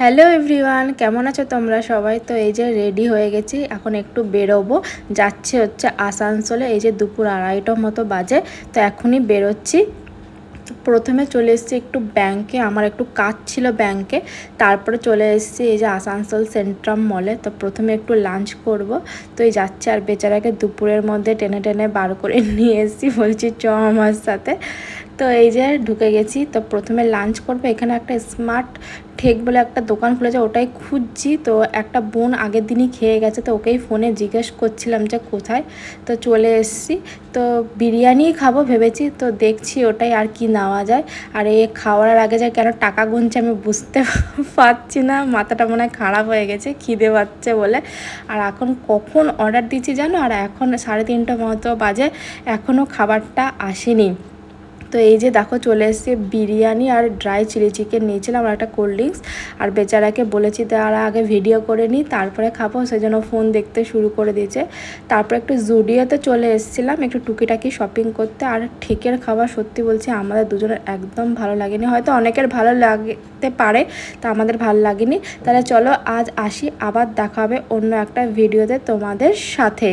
Hello everyone, কেমন আছো তোমরা সবাই? তো এই যে রেডি হয়ে গেছি, এখন একটু বেরোবো। যাচ্ছে হচ্ছে আসানসোলে। এই যে দুপুর 2:30টার মতো বাজে, তো এখনই বেরোচ্ছি। প্রথমে চলে এসেছি একটু ব্যাংকে, আমার একটু কাজ ছিল ব্যাংকে। তারপরে চলে এসেছি এই যে আসানসোল সেন্ট্রাম মলে। তো প্রথমে একটু লাঞ্চ করব। তো এই যাচ্ছে, আর বেচারাকে দুপুরের মধ্যে টেনে টেনে বার করে নিয়ে এসেছি, বলছি চ আমার সাথে। তো এই যে ঢুকে গেছি। তো প্রথমে লাঞ্চ করবো। এখানে একটা স্মার্ট ঠেক বলে একটা দোকান খুলেছে, ওটাই খুঁজছি। তো একটা বোন আগের দিনই খেয়ে গেছে, তো ওকেই ফোনে জিজ্ঞেস করছিলাম যে কোথায়। তো চলে এসেছি। তো বিরিয়ানিই খাবো ভেবেছি, তো দেখছি ওটাই আর কি নেওয়া যায়। আর এই খাওয়ার আগে যায় কেন টাকা গুনছে আমি বুঝতে পারছি না, মাথাটা মনে হয় খারাপ হয়ে গেছে খিদে পাচ্ছে বলে। আর এখন কখন অর্ডার দিচ্ছি জানো, আর এখন 3:30 মতো বাজে, এখনও খাবারটা আসেনি। তো এই যে দেখো চলে এসেছে বিরিয়ানি আর ড্রাই চিলি চিকেন নিয়েছিলাম, আর একটা কোল্ড ড্রিঙ্কস। আর বেচারাকে বলেছি তারা আগে ভিডিও করে নিই তারপরে খাবো, সেজন্য ফোন দেখতে শুরু করে দিয়েছে। তারপরে একটু জুডিওতে চলে এসেছিলাম একটু টুকিটাকি শপিং করতে। আর ঠেকের খাবার সত্যি বলছি আমাদের দুজনের একদম ভালো লাগেনি, হয়তো অনেকের ভালো লাগতে পারে, তা আমাদের ভালো লাগেনি। তাহলে চলো আজ আসি, আবার দেখা হবে অন্য একটা ভিডিওতে তোমাদের সাথে।